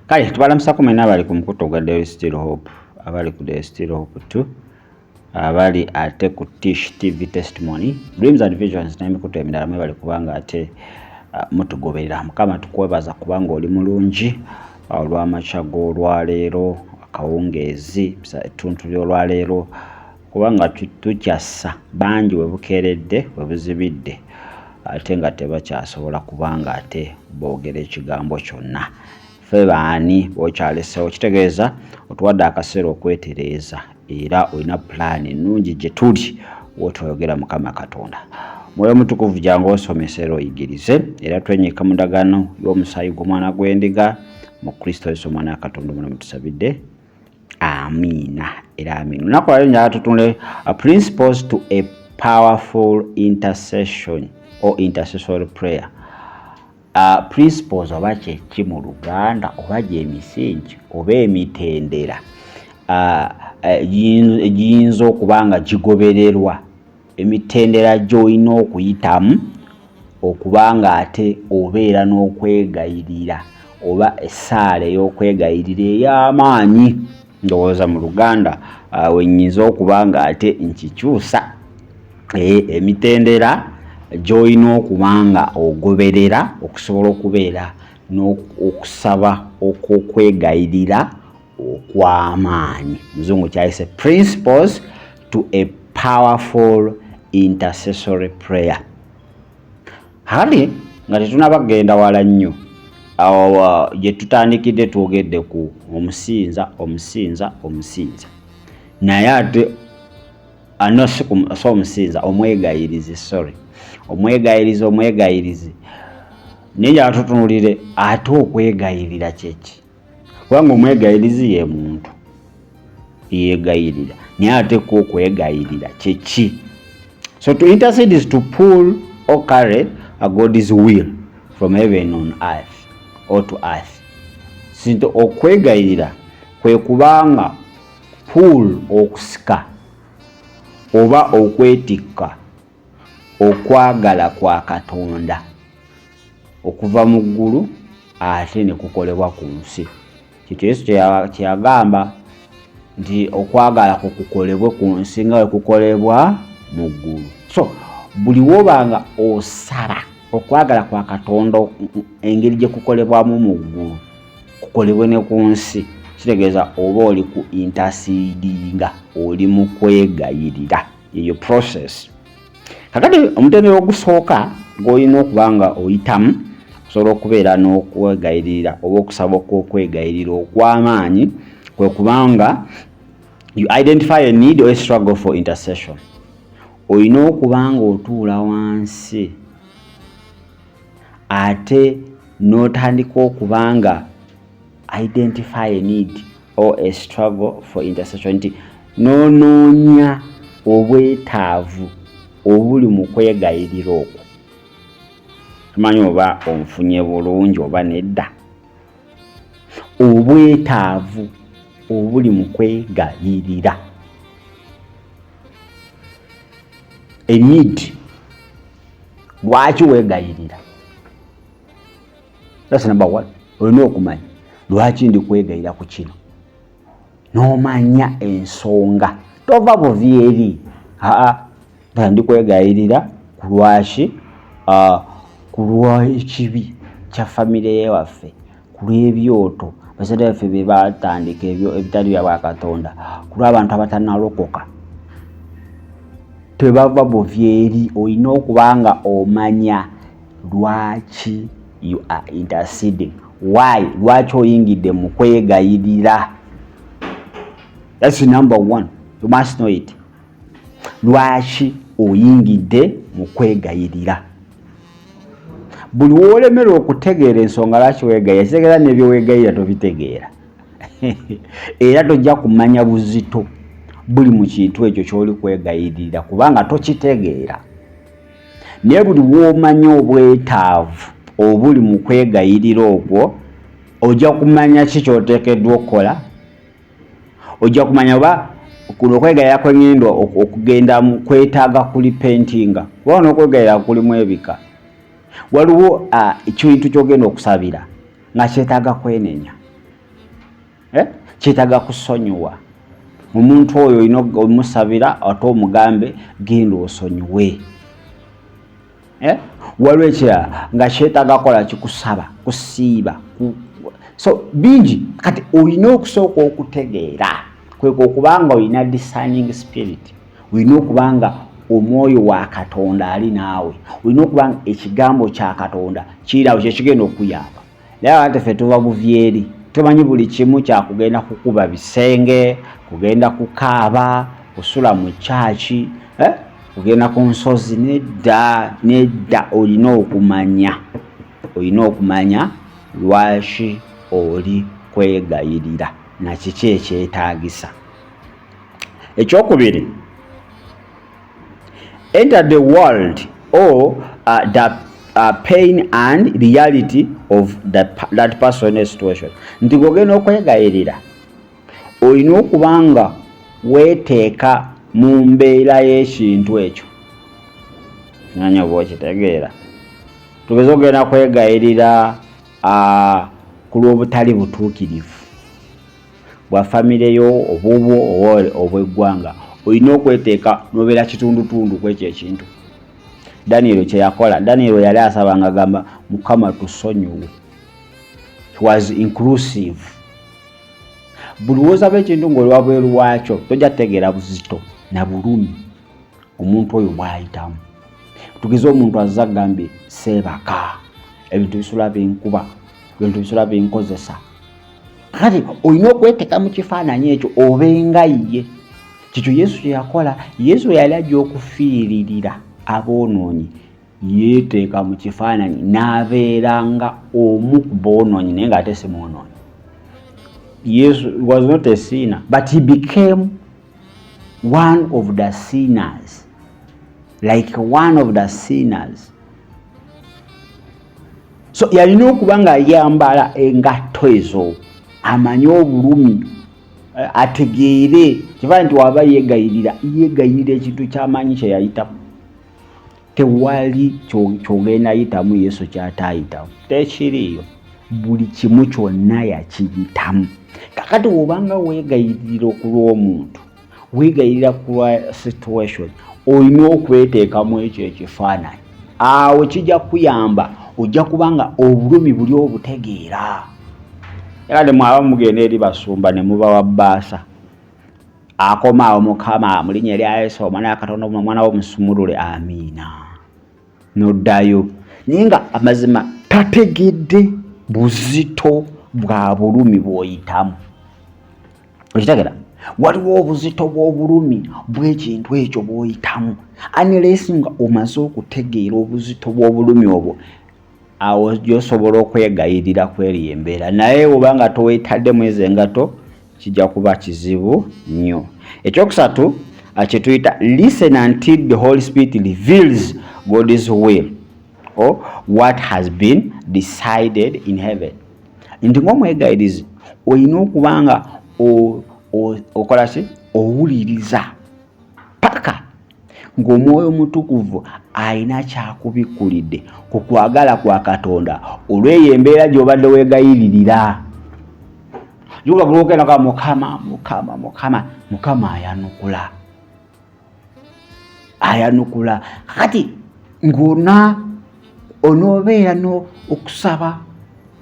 Kale tubalamusa kumena abali ku mukuto gwa There is Still Hope, abali ku There is Still Hope 2, abali ate ku Tish TV Testimony, Dreams and Visions n'emikuto emirala mwebali kubanga ate mutugoberera. Mukama tukwebaza kubanga oli mulungi olw'amakya g'olwaleero, akawungeezi ettuntu ly'olwaleero, kubanga tukyassa bangi we bukeeredde we buzibidde ate nga tebakyasobola kubanga ate boogera ekigambo kyonna. Ffe baani bw'okyaleseewo kitegeeza otuwadde akaseera okwetereeza era olina pulaani ennungi gye tuli w'otwogera Mukama Katonda. Mwoyo Mutukuvu jangu osomesa era oyigirize era twenyika mu ndagaano y'omusaayi gw'omwana gw'endiga mu Kristo Yesu omwana wa Katonda omulamu tusabidde. Amiina era amiina. Lunaku lwaleero njagala tutunule principles to a powerful intercession or intercessory prayer. Principles oba kyeki mu Luganda oba gy'emisingi oba emitendera giyinza okuba nga gigobererwa, emitendera gy'olina okuyitamu okuba nga ate obeera n'okwegayirira oba essaala ey'okwegayirira ey'amaanyi. Ndowooza mu Luganda wenyinza okuba nga ate nkikyusa emitendera gy'olina okuba nga ogoberera okusobola okubeera n'okusaba okw'okwegayirira okw'amaanyi. Muzungu kyayise principles to a powerful intercessory prayer. Hali nga tetunabagenda wala nnyo gye tutandikidde twogedde ku omusinza naye ate omusinza omwegayirizi naye njagala tutunulire ate okwegayirira kyeki, kubanga omwegayirizi ye muntu yeegayirira naye ate ko okwegayirira kyeki. So to intercede is to pull or carry a God's will from heaven on earth or to earth. Sinto okwegayirira kwe kubanga pull okusika oba okwetikka okwagala kwa Katonda okuva mu ggulu ate ne kukolebwa ku nsi. Kityo Yesu kyeyagamba nti okwagala kukolebwe ku nsi nga we kukolebwa mu ggulu. So buli wobanga osala okwagala kwa Katonda engeri gye kukolebwamu mu ggulu kukolebwe ne ku nsi, kitegeeza oba oli ku intercedinga, oli mu kwegayirira eyo process. Kakati omutendera ogusooka gw'olina okuba nga oyitamu osobola okubeera n'okwegayirira oba okusaba okw'okwegayirira okw'amaanyi kwe kubanga you identify a need or a struggle for intercession. Olina okuba nga otuula wansi ate n'otandika okuba nga identify a need or a struggle for intercession, nti n'onoonya obwetaavu obuli mu kwegayirira okwo. Tumanyi oba onfunye bulungi oba nedda. Obwetaavu obuli mu kwegayirira, a need. Lwaki weegayirira? That's number one. Olina okumanya lwaki ndi kwegayirira ku kino, n'omanya ensonga. Tova buvyeri ndi kwegayirira ku lwaki, ku lw'ekibi kya famire yewaffe, ku lw'ebyoto bazadde baffe bye baatandika ebitali bya bwa Katonda, ku lw'abantu abatanalokoka. Tebava buvyeri, olina okuba nga omanya lwaki you are interceding. Why? Lwaki oyingidde mu kwegayirira? That's number one. You must know it. Lwaki oyingidde mu kwegayirira? Buli wolemerwa okutegeera ensonga lwaki weegayirira, kitegeeza n'ebyo weegayirira tobitegeera. Era tojja kumanya buzito buli mu kintu ekyo ky'oli kwegayirira kubanga tokitegeera. Naye buli w'omanya obwetaavu obuli mu kwegayirira okwo, ojja kumanya ki ky'oteekeddwa okukola. Ojja kumanya oba kuno okwegayirira kw'engendo okugenda mu kwetaaga kuli pentinga, oba n'okwegayirira kulimu ebika. Waliwo ekintu ky'ogenda okusabira nga kyetaaga kwenenya. kyetaaga kusonyiwa. Omuntu oyo olina omusabira ate omugambe genda osonyiwe. Waliwo ekirala nga kyetaaga kola kikusaba kusiiba. So bingi kati olina okusooka okutegeera kweko okubanga olina discerning spirit, olina okubanga omwoyo wa Katonda ali naawe, olina okubanga ekigambo kya Katonda kirawo kyekigenda okuyamba. Naye ate ffe tuva buvyeri, tumanyi buli kimu kyakugenda kukuba bisenge, kugenda kukaaba, kusula mu kyaki, kugenda ku nsozi. Nedda olina okumanya lwaki oli kwegayirira na kiki ekyetaagisa. Ekyokubiri, enter the world or the pain and reality of that personal situation. Nti gogenda okwegayirira olina okubanga weeteeka mu mbeera y'ekintu ekyo. Nanya bw'okitegeera. Tugeze ogenda kwegayirira ku lw'obutali butuukirivu bwa famire yo obubwo obw'eggwanga, olina okweteeka n'obeera kitundutundu kwekyo ekintu. Daniel kye yakola, Daniel yali asaba nga gamba Mukama tusonyiwe. He was inclusive. Buli w'osaba ekintu ng'oli wabweru waakyo tojja kutegeera buzito na bulumi omuntu oyo bw'ayitamu. Tugeze omuntu azza gambye seebaka, ebintu bisula binkuba, ebintu bisula binkozesa. Kati olina okweteeka mu kifaananyi ekyo obenga ye. Kikyo Yesu kye yakola. Yesu yali ajja okufiiririra aboonoonyi, yeeteeka mu kifaananyi n'abeeranga omu ku boonoonyi naye ng'ate si mwonoonyi. Yesu was not a sinner, but he became one of the sinners. Like one of the sinners. So yalina okuba nga yambala engatto ezo, amanye obulumi, ategeere kiva nti waba yeegayirira ekintu ky'amanyi kye yayitamu. Tewali kyogenda yitamu Yesu ky'ataayitamu, tekiriyo. Buli kimu kyonna yakiyitamu. Kakati obanga weegayirira ku lw'omuntu, weegayirira ku lwa situation, olina okweteekamu ekyo ekifaananyi. Awo kijja kuyamba, ojja kubanga obulumi buli obutegeera. Era mwaba mugenda eri basumba ne mubawa bbaasa, akoma awo Mukama mu linnya lya Yesu omwana wa Katonda omwana w'omusumulule, amiina, n'oddayo. Naye nga amazima tategedde buzito bwa bulumi bw'oyitamu. Okitegera? Waliwo obuzito bw'obulumi bw'ekintu ekyo bw'oyitamu. Unless nga omaze okutegeera obuzito bw'obulumi obwo, awo gy'osobola okwegayirira kweri embeera. Naye obanga toweetaddemu ezo engato, kijja kuba kizibu nnyo. Ekyokusatu kye tuyita listen until the Holy Spirit reveals God's will or what has been decided in heaven. Nti ng'omwegayirizi olina okubanga okola ki? Owuliriza paka ng'Omwoyo Mutukuvu alina kyakubikkulidde ku kwagala kwa Katonda olw'eyo embeera gy'obadde weegayiririra. Jula bulokena kwa Mukama ayanukula. Kati ng'ona onoobeera okusaba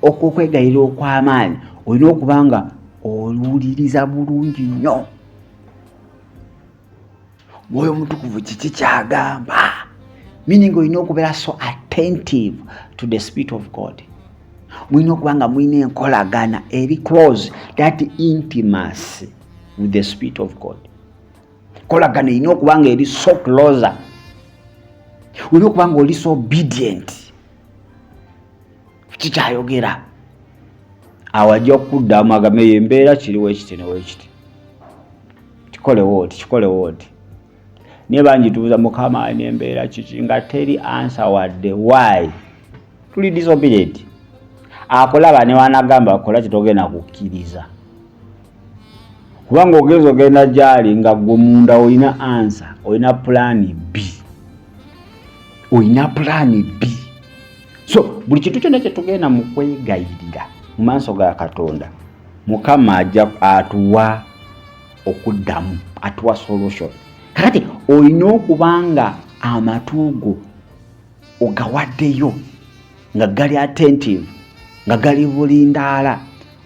okwegayirira okw'amaanyi, olina okubanga owuliriza bulungi nnyo. Mwoyo Mutukuvu kiki kyagamba? Meaning olina okubeera so attentive to the Spirit of God. Mulina okubanga mulina enkolagana eri close, that intimacy with the Spirit of God. Kolagana olina okubanga eri so closer. Olina okubanga oli so obedient. Kikyayogera. Awajja okuddamu agambe embeera kiriwo ekiti n'ekiti. Kikole wooti. Niye bangi tubuuza Mukama n'embeera kiki nga teri answer wadde. Why? Tuli disobedient. Akolaba ne wanagamba akola kitogenda kukkiriza. Kubanga ogenda gyali nga gwe munda olina answer, olina plan B. So buli kintu kyonna kye tugenda mu kwegayirira mu maaso ga Katonda, Mukama ajja atuwa okuddamu, atuwa solution. Kati olina okubanga amatugo ogawaddeyo nga gali attentive, nga gali bulindaala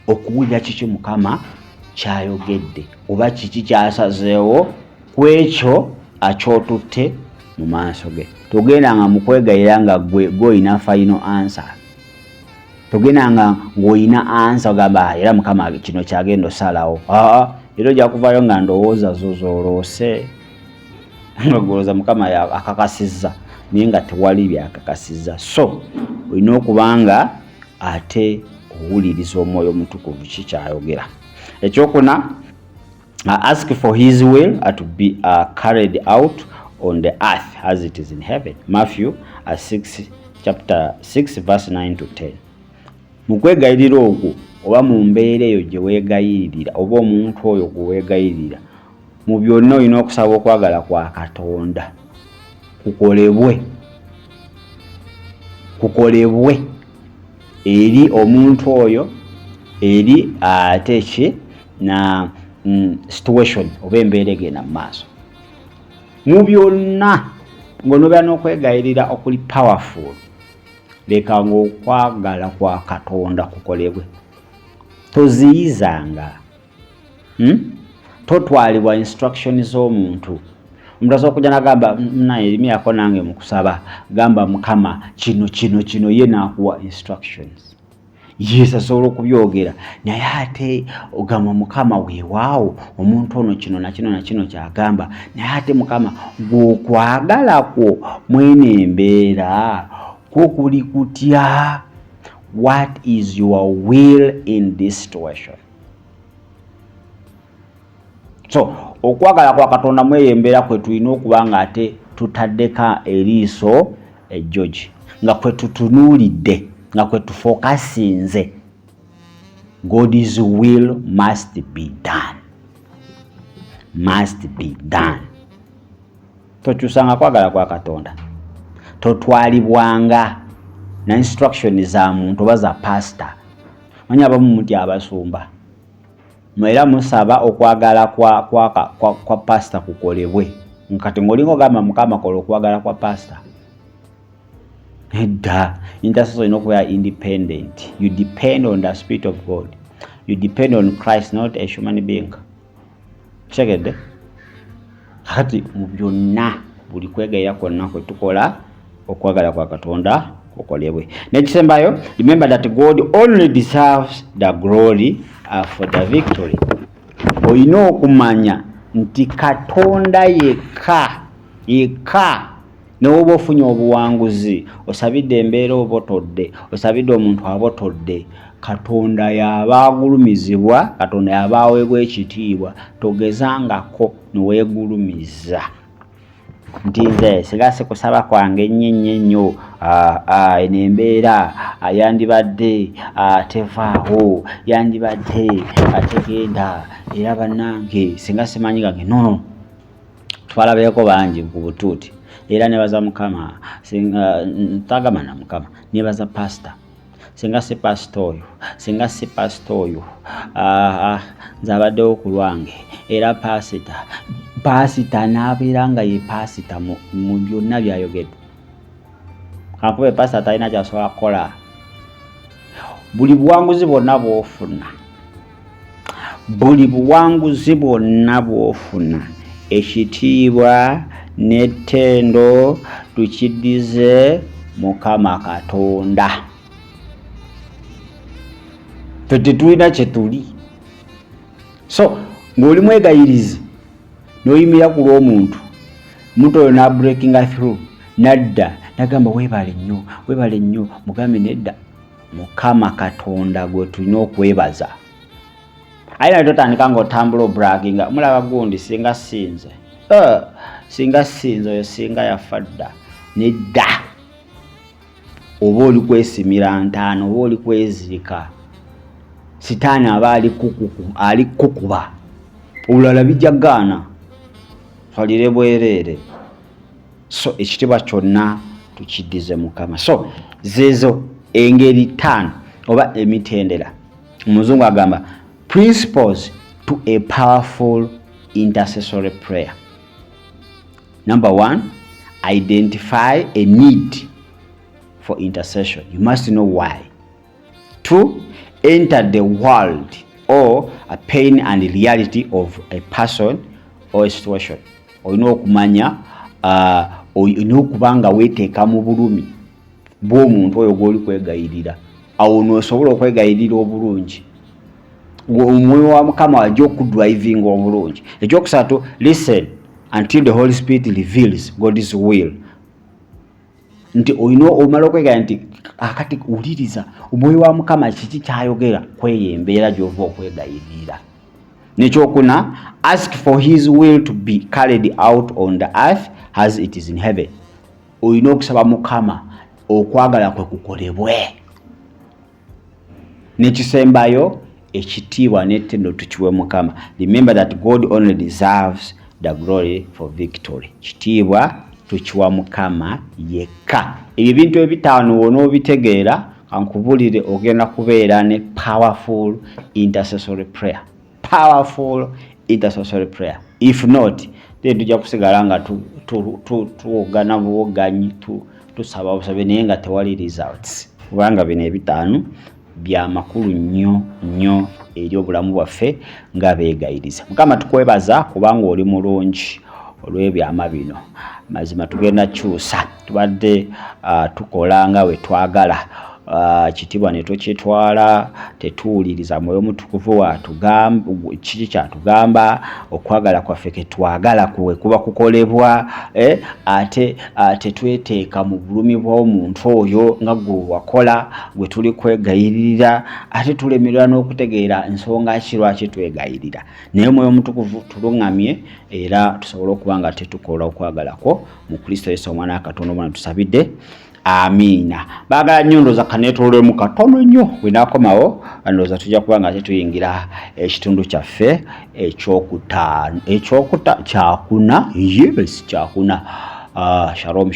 okuwulira kiki Mukama kyayogedde oba kiki kyasazeewo ku ekyo akyotutte mu maaso ge. Togendanga mu kwegayira nga gw'olina final answer. Togendanga ng'olina answer ogamba era Mukama kino kyagenda osalawo. Era ojja kuvaayo nga ndowooza zo z'oloose nga gwolooza Mukama akakasizza naye nga tewali byakakasizza. So olina okubanga ate owuliriza Omwoyo Omutukuvu kikyayogera. Ekyokuna, ask for his will to be carried out on the earth as it is in heaven. Matthew chapter 6 verse 9 to 10. Mu kwegayirira okwo oba mu mbeera eyo gye weegayirira oba omuntu oyo gwe weegayirira, mu byonna olina okusaba okwagala kwa Katonda kukolebwe eri omuntu oyo, eri ate ki na situation oba embeera egenda mu maaso. Mu byonna ng'onobeera n'okwegayirira okuli powerful, leka ng'okwagala kwa Katonda kukolebwe. Toziyizanga, totwalibwa instruction z'omuntu. Omuntu asobola okujja n'agamba naye erimi yako nange mu kusaba, gamba Mukama kino ye n'akuwa instructions. Yesu asobola okubyogera naye ate ogamba Mukama weewaawo omuntu ono kino na kino kyagamba, naye ate Mukama gw'okwagala kwo mwene embeera kwo kuli kutya. What is your will in this situation? So okwagala kwa Katonda mweyo embeera kwe tulina okubanga ate tutaddeka eriiso ejjogi, nga kwe tutunuulidde, nga kwe tufokasinze. God's will must be done. Must be done. Tokyusanga kwagala kwa Katonda. Totwalibwanga na instruction za muntu oba za pastor. Manya abamu muti abasumba mwera musaba okwagala kwa pastor kukolebwe. Nkati ngolingo gamba Mukama kola okwagala kwa pastor. Edda, intercessor ino kuba independent. You depend on the Spirit of God. You depend on Christ, not a human being. Check it. Hati mu byonna buli kwegayira kwonna kwe tukola okwagala kwa Katonda kukolebwe. Nekisembayo, remember that God only deserves the glory for the victory. Oyina okumanya nti Katonda yekka n'oba ofunye obuwanguzi, osabidde embeera obotodde, osabidde omuntu abotodde, Katonda y'aba agulumizibwa, Katonda y'aba aweebwa ekitiibwa. Togezangako neweegulumiza nti nze singa sikusaba kwange nnyo eno embeera yandibadde tevaawo, yandibadde tegenda, era bannange singa simanyi gange. No, twalabeeko bangi ku butuuti. Era nebaza Mukama, singa ntagamba na Mukama, nebaza pastor. Singa si pastor oyo, nze abaddewo ku lwange, era pastor n'abeera nga ye pastor mu byonna byayogedde. Kankube pastor talina kyasobola kukola. Buli buwanguzi bwonna bw'ofuna, ekitiibwa n'ettendo tukiddize Mukama Katonda. Tetulina kye tuli. So ng'oli mwegayirizi n'oyimira ku lw'omuntu, omuntu oyo n'abreakinga through, nadda nagamba weebale nnyo, mugambe nedda, Mukama Katonda gwe tulina okwebaza. Ayina totandika ng'otambula obraginga, mulaba gundi singa sinze oyo singa yafa dda. Nedda. Oba oli kwesimira ntaano, oba oli kweziika, sitaani aba ali kukuba, olulala bijja gaana, falire bwereere. So ekitiibwa kyonna tukiddize Mukama. So zeezo engeri ttaano oba emitendera. Omuzungu agamba Principles to a powerful intercessory prayer. Number 1, identify a need for intercession. You must know why. 2, enter the world or a pain and reality of a person or a situation. Olina okumanya olina okubanga weteeka mu bulumi bw'omuntu oyo gw'oli kwegayirira. Awo noosobola okwegayirira obulungi. Omwoyo wa Mukama ajja okudrivinga obulungi. Ekyokusatu, listen until the Holy Spirit reveals God's will. Nti olina omala okwegayirira nti akati uliriza omwoyo wa Mukama kiki kyayogera kweyo embeera gy'ova okwegayirira. Nekyokuna, ask for his will to be carried out on the earth as it is in heaven. Olina okusaba Mukama okwagala kwe kukolebwe. Nekisembayo, ekitiibwa n'ettendo tukiwe Mukama. Remember that God only deserves the glory for victory. Kitiibwa tukiwa Mukama yekka. Ebyo bintu ebitaano w'onoobitegeera kankubulire ogenda kubeera ne powerful intercessory prayer. Powerful intercessory prayer. If not, then tujja kusigala nga tuwogana buwoganyi tusaba busabe naye nga tewali results. Kubanga bino ebitaano bya makulu nnyo eri obulamu bwaffe nga beegayiriza. Mukama tukwebaza kubanga oli mulungi olw'ebyama bino. Mazima tugenda kyusa tubadde tukola nga we twagala. Kitiibwa ne tukitwala tetuwuliriza mwoyo mutukuvu watugamba kiki kyatugamba okwagala kwaffe ke twagala kuwe kuba kukolebwa ate tweteeka mu bulumi bw'omuntu oyo nga gwe wakola gwe tuli kwegayirira ate tulemerera n'okutegeera ensonga ki lwaki twegayirira. Naye mwoyo mutukuvu tuluŋŋamye era tusobole okuba nga tetukola okwagalako mu Kristo Yesu omwana wa Katonda omwana tusabidde. Amina. Baagala nnyo ndowooza kaneetololemu katono nnyo wenaakomawo ndowooza tujja kuba nga tetuyingira ekitundu kyaffe kyakuna. Yes, kyakuna. Shalom.